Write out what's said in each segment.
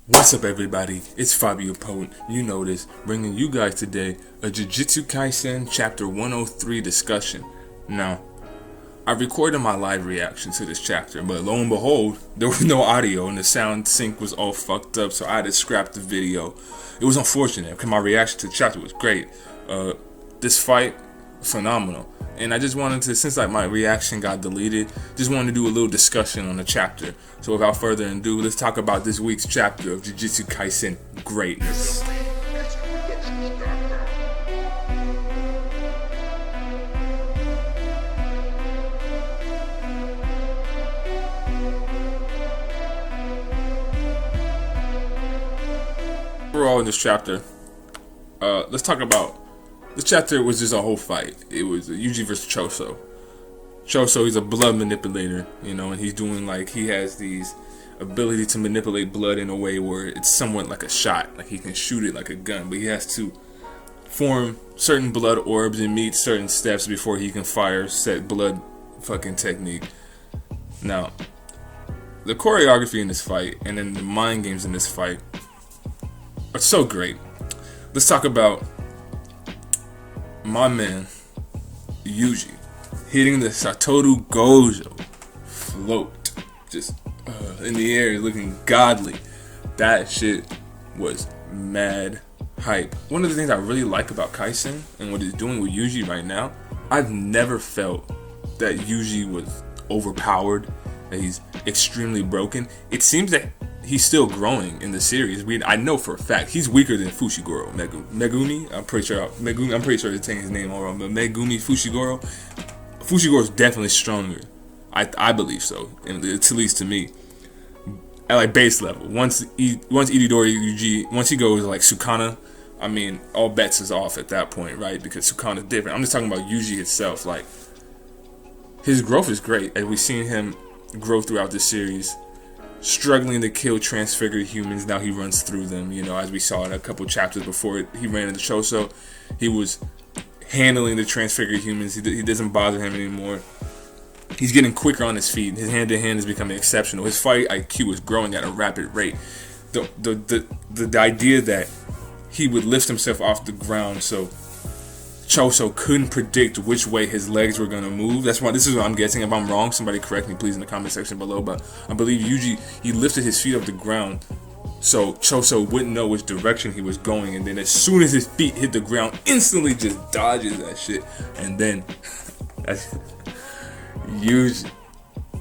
What's up, everybody? It's Fabio Poet. You know this, bringing you guys today a Jujustu Kaisen Chapter 103 discussion. Now, I recorded my live reaction to this chapter, but lo and behold, there was no audio and the sound sync was all fucked up, so I had to scrap the video. It was unfortunate because my reaction to the chapter was great. This fight, phenomenal. And I just wanted to, since my reaction got deleted, just wanted to do a little discussion on the chapter. So without further ado, let's talk about this week's chapter of Jujustu Kaisen greatness. Overall in this chapter, let's talk about this chapter. Was just a whole fight. It was Yuji versus Choso. Choso, he's a blood manipulator, and he's doing he has these ability to manipulate blood in a way where it's somewhat like a shot, like he can shoot it like a gun, but he has to form certain blood orbs and meet certain steps before he can fire set blood fucking technique. Now, the choreography in this fight and then the mind games in this fight are so great. Let's talk about my man Yuji hitting the Satoru Gojo float just in the air, looking godly. That shit was mad hype. One of the things I really like about Kaisen and what he's doing with Yuji right now, I've never felt that Yuji was overpowered, that he's extremely broken. It seems that he's still growing in the series. I know for a fact he's weaker than Fushiguro. Megumi. I'm pretty sure I'm saying his name all wrong, but Megumi Fushiguro. Fushiguro is definitely stronger. I believe so, at least to me. At base level, once Itadori Yuji, once he goes Sukuna, I mean, all bets is off at that point, right? Because Sukuna is different. I'm just talking about Yuji itself. His growth is great, and we've seen him grow throughout this series. Struggling to kill transfigured humans, now he runs through them. As we saw in a couple chapters before he ran into Choso, he was handling the transfigured humans. He doesn't bother him anymore. He's getting quicker on his feet. His hand-to-hand is becoming exceptional. His fight IQ is growing at a rapid rate. The idea that he would lift himself off the ground so Choso couldn't predict which way his legs were going to move. This is what I'm guessing. If I'm wrong, somebody correct me please in the comment section below. But I believe Yuji, he lifted his feet off the ground so Choso wouldn't know which direction he was going. And then as soon as his feet hit the ground, instantly just dodges that shit. And then Yuji,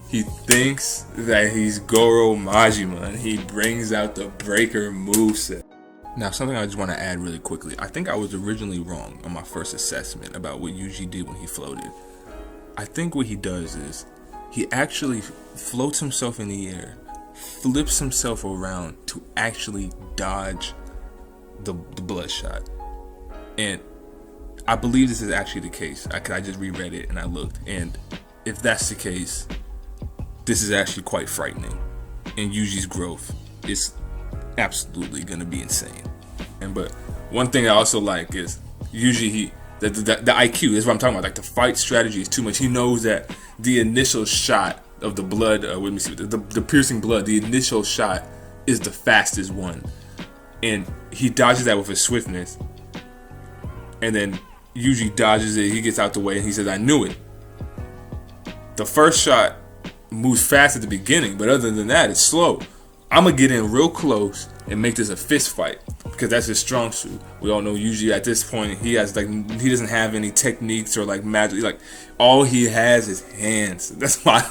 he thinks that he's Goro Majima, and he brings out the breaker moveset. Now, something I just want to add really quickly. I think I was originally wrong on my first assessment about what Yuji did when he floated. I think what he does is he actually floats himself in the air, flips himself around to actually dodge the bloodshot. And I believe this is actually the case. I just reread it and I looked. And if that's the case, this is actually quite frightening. And Yuji's growth is absolutely gonna be insane. But one thing I also like is usually the IQ is what I'm talking about. The fight strategy is too much. He knows that the initial shot of the blood, the piercing blood, the initial shot is the fastest one, and he dodges that with his swiftness. And then Yuji dodges it. He gets out the way and he says, "I knew it." The first shot moves fast at the beginning, but other than that, it's slow. I'm gonna get in real close and make this a fist fight because that's his strong suit. We all know Yuji at this point, he doesn't have any techniques or magic. All he has is hands. That's why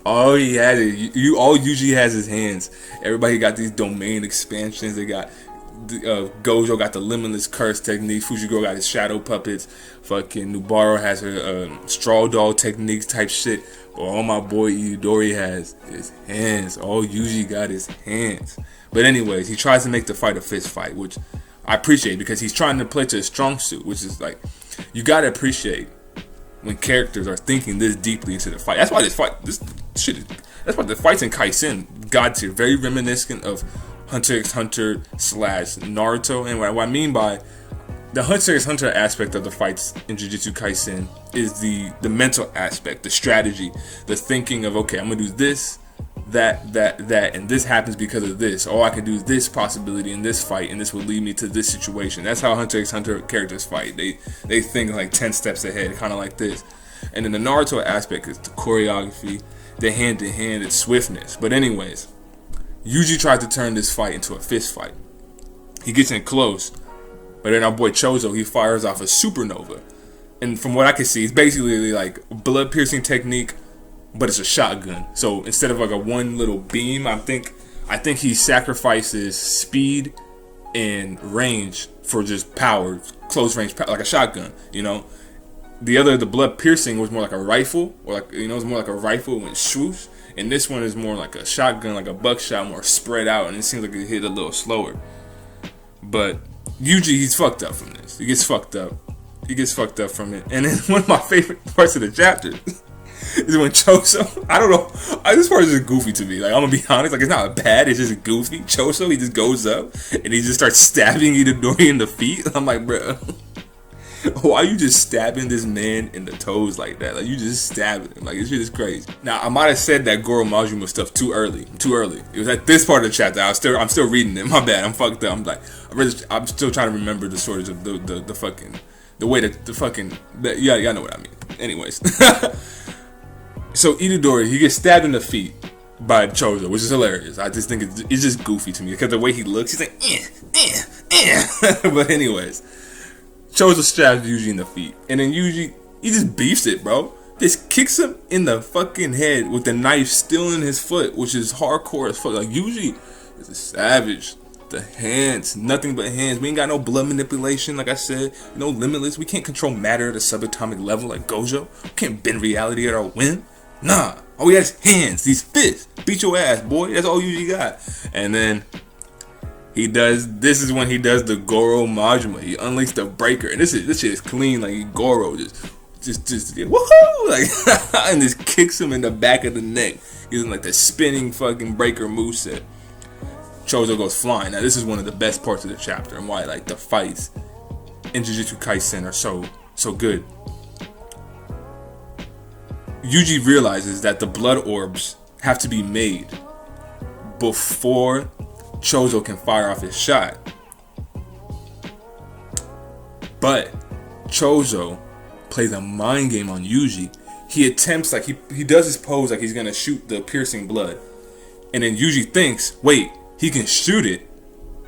all he has is all Yuji has is hands. Everybody got these domain expansions. They got Gojo got the limitless curse technique. Fujiguro got his shadow puppets. Fucking Nubaro has her straw doll techniques type shit. But all my boy Itadori has is hands. All Yuji got is hands. But anyways, he tries to make the fight a fist fight, which I appreciate because he's trying to play to his strong suit, which is you gotta appreciate when characters are thinking this deeply into the fight. That's why that's why the fights in Kaisen god tier, very reminiscent of Hunter x Hunter / Naruto. And what I mean by the Hunter x Hunter aspect of the fights in Jujustu Kaisen is the mental aspect, the strategy, the thinking of, okay, I'm gonna do this, that, and this happens because of this. Oh, I can do this possibility in this fight, and this will lead me to this situation. That's how Hunter x Hunter characters fight. They think like 10 steps ahead, kind of like this. And then the Naruto aspect is the choreography, the hand-to-hand, it's swiftness. But anyways, Yuji tried to turn this fight into a fist fight. He gets in close, but then our boy Choso, he fires off a supernova. And from what I can see, it's basically like a blood-piercing technique, but it's a shotgun. So instead of like a one little beam, I think he sacrifices speed and range for just power, close range, like a shotgun, you know. The blood piercing was more like a rifle, or like, you know, it's more like a rifle and swoosh. And this one is more like a shotgun, like a buckshot, more spread out, and it seems like it hit a little slower. But Yuji, he's fucked up from this. He gets fucked up from it. And then one of my favorite parts of the chapter is when Choso, I don't know, this part is just goofy to me. Like, I'm gonna be honest, like, it's not bad, it's just goofy. Choso, he just goes up and he just starts stabbing Itadori in the feet. I'm like, bro, why are you just stabbing this man in the toes like that? Like, you just stabbing him. Like, this shit is crazy. Now, I might have said that Goro Majima stuff too early. It was at this part of the chapter. I'm still reading it. My bad. I'm fucked up. I'm still trying to remember the stories of the fucking, the way that the fucking, yeah, y'all know what I mean. Anyways. So Itadori, he gets stabbed in the feet by Choso, which is hilarious. I just think it's just goofy to me because the way he looks, he's like, But anyways, Choso stabs Yuji in the feet, and then Yuji, he just beefs it, bro. Just kicks him in the fucking head with the knife still in his foot, which is hardcore as fuck. Like, Yuji is a savage. The hands, nothing but hands. We ain't got no blood manipulation, like I said. No limitless. We can't control matter at a subatomic level like Gojo. We can't bend reality at our whim. Nah, all we got is hands, these fists. Beat your ass, boy. That's all you got. And then this is when he does the Goro Majima. He unleashed the breaker. And this shit is clean. Like, Goro just woohoo! Like, and just kicks him in the back of the neck. Gives him like the spinning fucking breaker moveset. Choso goes flying. Now, this is one of the best parts of the chapter, and why, like, the fights in Jujustu Kaisen are so good. Yuji realizes that the blood orbs have to be made before Choso can fire off his shot. But Choso plays a mind game on Yuji. He attempts, like, he does his pose like he's gonna shoot the piercing blood. And then Yuji thinks, wait, he can shoot it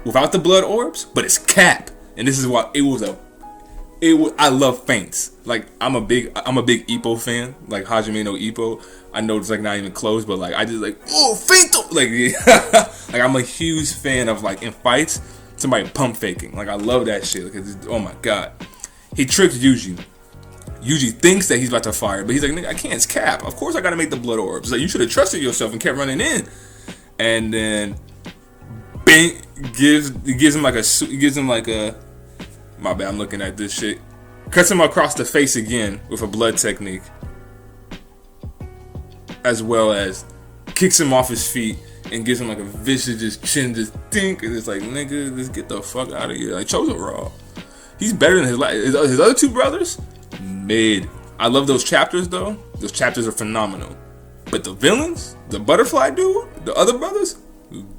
without the blood orbs, but it's cap. And this is why I love feints. Like, I'm a big Ippo fan, like Hajime no Ippo. I know it's like not even close, but like I just like, oh, feint, like, yeah. Like, I'm a huge fan of, like, in fights, somebody pump faking. Like, I love that shit. Like, oh my god, he tricks Yuji. Yuji thinks that he's about to fire, but he's like, nigga, I can't. It's cap. Of course I gotta make the blood orbs. Like, you should have trusted yourself and kept running in. And then bang, gives him like a. My bad, I'm looking at this shit. Cuts him across the face again with a blood technique, as well as kicks him off his feet and gives him like a vicious just chin, just dink, and it's like, nigga, just get the fuck out of here. Like, Choso raw. He's better than his other two brothers. Mid. I love those chapters though. Those chapters are phenomenal. But the villains, the butterfly dude, the other brothers,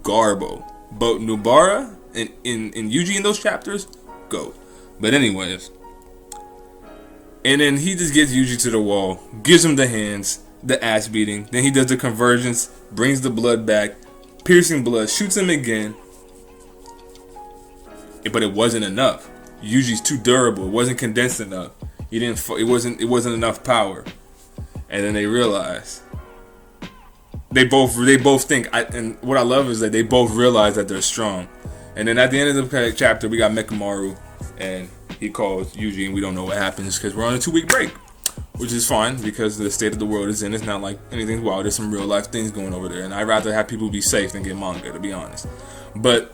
Garbo. But Nubara and in Yuji in those chapters, go. But anyways, and then he just gets Yuji to the wall, gives him the hands, the ass beating. Then he does the convergence, brings the blood back, piercing blood, shoots him again. But it wasn't enough. Yuji's too durable. It wasn't condensed enough. It wasn't enough power. And then they realize. They both think, and what I love is that they both realize that they're strong. And then at the end of the chapter, we got Mekamaru, and he calls Yuji, and we don't know what happens because we're on a 2-week break, which is fine because the state of the world is in. It's not like anything's wild. There's some real life things going over there, and I'd rather have people be safe than get manga, to be honest. But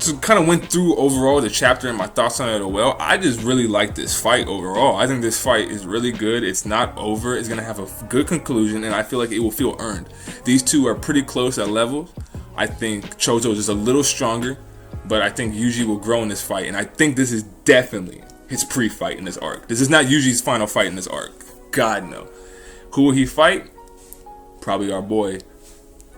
to kind of went through overall the chapter and my thoughts on it well, I just really like this fight overall. I think this fight is really good. It's not over. It's going to have a good conclusion, and I feel like it will feel earned. These two are pretty close at levels. I think Choso is just a little stronger, but I think Yuji will grow in this fight, and I think this is definitely his pre-fight in this arc. This is not Yuji's final fight in this arc. God, no. Who will he fight? probably our boy.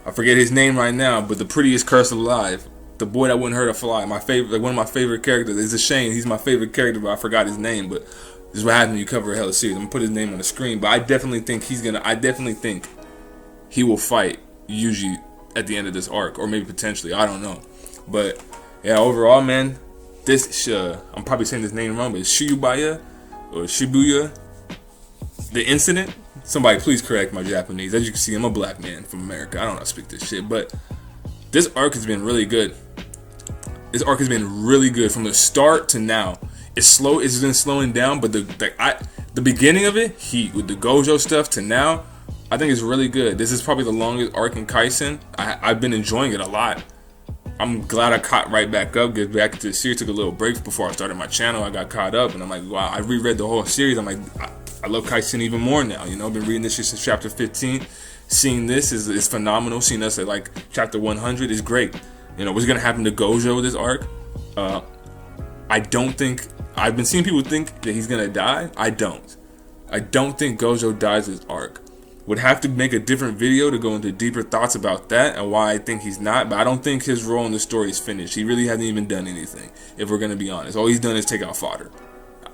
I forget his name right now, but the prettiest curse alive. The boy that wouldn't hurt a fly. My favorite, like one of my favorite characters. It's a shame he's my favorite character, but I forgot his name. But this is what happens when you cover a hella series. I'm gonna put his name on the screen, but I definitely think he will fight Yuji at the end of this arc, or maybe potentially. I don't know, but yeah, overall, man, this I'm probably saying this name wrong, but it's Shibuya or Shibuya. The incident. Somebody please correct my Japanese. As you can see, I'm a black man from America. I don't know how to speak this shit, but this arc has been really good. This arc has been really good from the start to now. It's slow. It's been slowing down, but the beginning of it, heat with the Gojo stuff to now, I think it's really good. This is probably the longest arc in Kaisen. I've been enjoying it a lot. I'm glad I caught right back up, get back to the series. Took a little break before I started my channel. I got caught up, and I'm like, wow. I reread the whole series. I'm like, I love Kaisen even more now. You know, I've been reading this shit since chapter 15. Seeing this is phenomenal. Seeing us at like chapter 100 is great. You know, what's gonna happen to Gojo this arc? I don't think. I've been seeing people think that he's gonna die. I don't think Gojo dies this arc. Would have to make a different video to go into deeper thoughts about that and why I think he's not. But I don't think his role in the story is finished. He really hasn't even done anything, if we're gonna be honest. All he's done is take out fodder.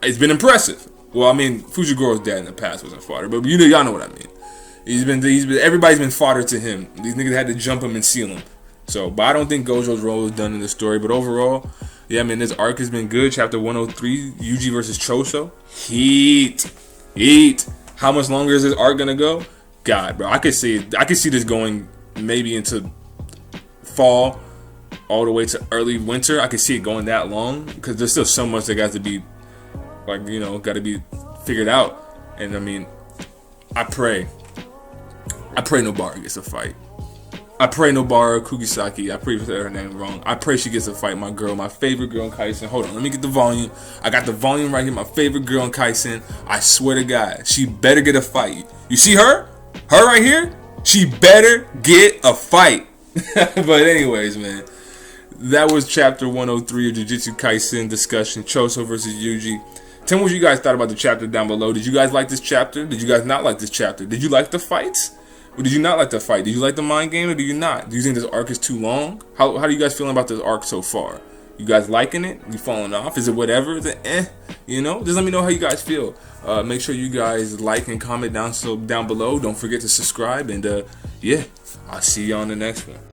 It's been impressive. Well, I mean, Fujigoro's dad in the past wasn't fodder, but y'all know what I mean. Everybody's been fodder to him. These niggas had to jump him and seal him. So, but I don't think Gojo's role is done in the story. But overall, yeah, man, this arc has been good. Chapter 103, Yuji versus Choso. Heat. How much longer is this arc gonna go? God, bro, I could see this going maybe into fall, all the way to early winter. I could see it going that long because there's still so much that got to be, like, you know, got to be figured out. And I mean, I pray Nobara gets a fight. I pray Nobara Kugisaki. I pray her name wrong. I pray she gets a fight. My girl, my favorite girl in Kaisen. Hold on, let me get the volume. I got the volume right here. My favorite girl in Kaisen. I swear to God, she better get a fight. You see her? Her right here? She better get a fight. But anyways, man, that was chapter 103 of Jujustu Kaisen discussion. Choso versus Yuji. Tell me what you guys thought about the chapter down below. Did you guys like this chapter? Did you guys not like this chapter? Did you like the fights? Or did you not like the fight? Did you like the mind game, or do you not? Do you think this arc is too long? How do you guys feeling about this arc so far? You guys liking it? You falling off? Is it whatever? Is it You know? Just let me know how you guys feel. Make sure you guys like and comment down below. Don't forget to subscribe. And yeah, I'll see you on the next one.